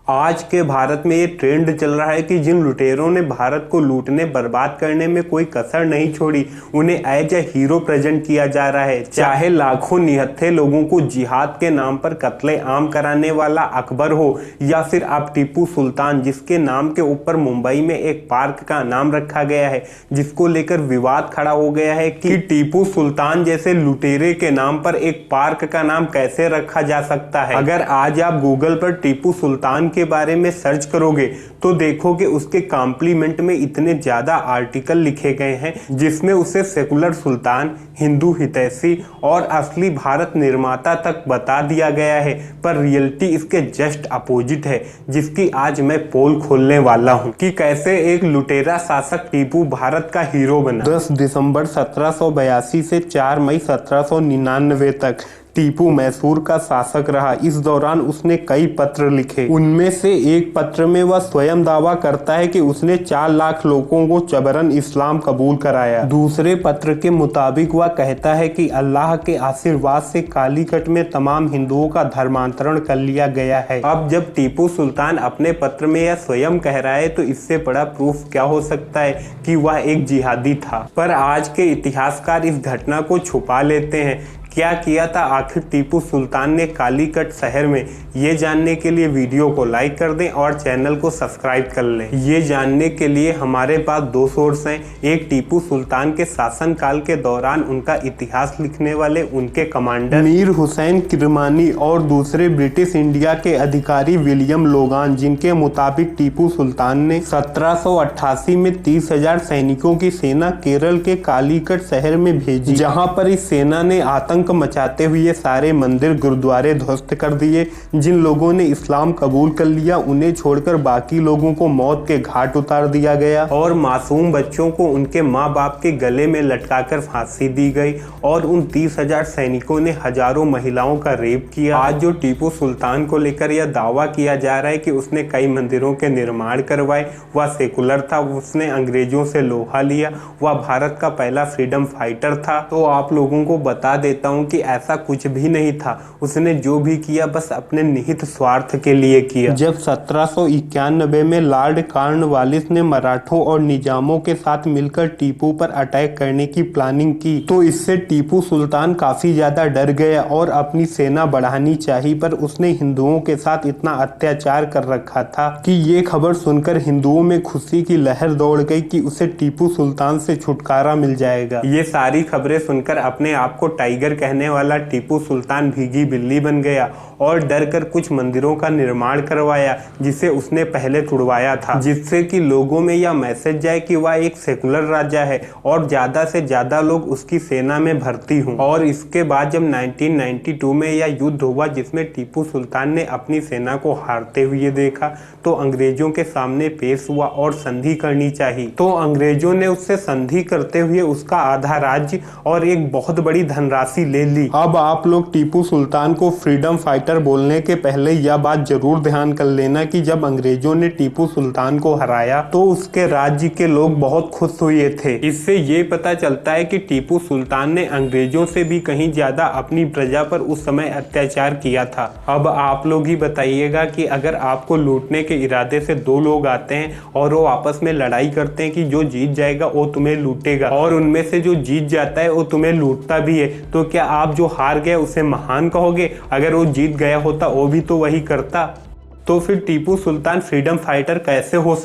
आज के भारत में ये ट्रेंड चल रहा है कि जिन लुटेरों ने भारत को लूटने बर्बाद करने में कोई कसर नहीं छोड़ी, उन्हें एज ए हीरो प्रेजेंट किया जा रहा है। चाहे लाखों निहत्थे लोगों को जिहाद के नाम पर कत्ले आम कराने वाला अकबर हो, या फिर आप टीपू सुल्तान, जिसके नाम के ऊपर मुंबई में एक पार्क का नाम रखा गया है, जिसको लेकर विवाद खड़ा हो गया है कि टीपू सुल्तान जैसे लुटेरे के नाम पर एक पार्क का नाम कैसे रखा जा सकता है। अगर आज आप गूगल पर टीपू सुल्तान के बारे में सर्च करोगे तो देखोगे उसके कॉम्प्लीमेंट में इतने ज्यादा आर्टिकल लिखे गए हैं जिसमें उसे सेकुलर सुल्तान, हिंदू हितैषी और असली भारत निर्माता तक बता दिया गया है। पर रियलिटी इसके जस्ट अपोजिट है, जिसकी आज मैं पोल खोलने वाला हूं कि कैसे एक लुटेरा शासक टीपू भारत का हीरो बना। 10 दिसंबर 1782 से 4 मई 1799 तक टीपू मैसूर का शासक रहा। इस दौरान उसने कई पत्र लिखे। उनमें से एक पत्र में वह स्वयं दावा करता है कि उसने 4 लाख लोगों को जबरन इस्लाम कबूल कराया। दूसरे पत्र के मुताबिक वह कहता है कि अल्लाह के आशीर्वाद से कालीकट में तमाम हिंदुओं का धर्मांतरण कर लिया गया है। अब जब टीपू सुल्तान अपने पत्र में यह स्वयं कह रहा है तो इससे बड़ा प्रूफ क्या हो सकता है कि वह एक जिहादी था। पर आज के इतिहासकार इस घटना को छुपा लेते हैं। क्या किया था आखिर टीपू सुल्तान ने कालीकट शहर में, ये जानने के लिए वीडियो को लाइक कर दें और चैनल को सब्सक्राइब कर लें। ये जानने के लिए हमारे पास 2 सोर्स हैं। एक टीपू सुल्तान के शासनकाल के दौरान उनका इतिहास लिखने वाले उनके कमांडर मीर हुसैन किरमानी और दूसरे ब्रिटिश इंडिया के अधिकारी विलियम लोगान, जिनके मुताबिक टीपू सुल्तान ने 1788 में 30,000 सैनिकों की सेना केरल के कालीकट शहर में भेजी, जहाँ पर इस सेना ने आतंक मचाते हुए सारे मंदिर गुरुद्वारे ध्वस्त कर दिए। जिन लोगों ने इस्लाम कबूल कर लिया उन्हें छोड़कर बाकी लोगों को मौत के घाट उतार दिया गया और मासूम बच्चों को उनके माँ बाप के गले में लटकाकर फांसी दी गई और उन 30,000 सैनिकों ने हजारों महिलाओं का रेप किया। आज जो टीपू सुल्तान को लेकर यह दावा किया जा रहा है कि उसने कई मंदिरों के निर्माण करवाए, वह सेकुलर था, उसने अंग्रेजों से लोहा लिया, वह भारत का पहला फ्रीडम फाइटर था, तो आप लोगों को बता देता कि ऐसा कुछ भी नहीं था। उसने जो भी किया बस अपने निहित स्वार्थ के लिए किया। जब 1791 में लॉर्ड कॉर्नवालिस ने मराठों और निजामों के साथ मिलकर टीपू पर अटैक करने की प्लानिंग की तो इससे टीपू सुल्तान काफी ज्यादा डर गया और अपनी सेना बढ़ानी चाहिए, पर उसने हिंदुओं के साथ इतना अत्याचार कर रखा था कि ये खबर सुनकर हिंदुओं में खुशी की लहर दौड़ गई कि उसे टीपू सुल्तान से छुटकारा मिल जाएगा। ये सारी खबरें सुनकर अपने आप को टाइगर कहने वाला टीपू सुल्तान भीगी बिल्ली बन गया और डर कर कुछ मंदिरों का निर्माण करवाया जिसे उसने पहले तुड़वाया था, जिससे कि लोगों में यह मैसेज जाए कि वह एक सेकुलर राजा है और ज्यादा से ज्यादा लोग उसकी सेना में भर्ती हों। और इसके बाद जब 1992 में यह युद्ध हुआ जिसमें टीपू सुल्तान ने अपनी सेना को हारते हुए देखा तो अंग्रेजों के सामने पेश हुआ और संधि करनी चाहिए। तो अंग्रेजों ने उससे संधि करते हुए उसका आधा राज्य और एक बहुत बड़ी धनराशि ले ली। अब आप लोग टीपू सुल्तान को फ्रीडम फाइटर बोलने के पहले यह बात जरूर ध्यान कर लेना कि जब अंग्रेजों ने टीपू सुल्तान को हराया तो उसके राज्य के लोग बहुत खुश हुए थे। इससे ये पता चलता है कि टीपू सुल्तान ने अंग्रेजों से भी कहीं ज्यादा अपनी प्रजा पर उस समय अत्याचार किया था। अब आप लोग ही बताइएगा कि अगर आपको लूटने के इरादे से 2 लोग आते हैं और वो आपस में लड़ाई करते हैं कि जो जीत जाएगा वो तुम्हें लूटेगा और उनमें से जो जीत जाता है वो तुम्हें लूटता भी है, तो क्या आप जो हार गए उसे महान कहोगे? अगर वो जीत गया होता वो भी तो वही करता। तो फिर टीपू सुल्तान फ्रीडम फाइटर कैसे हो सकता?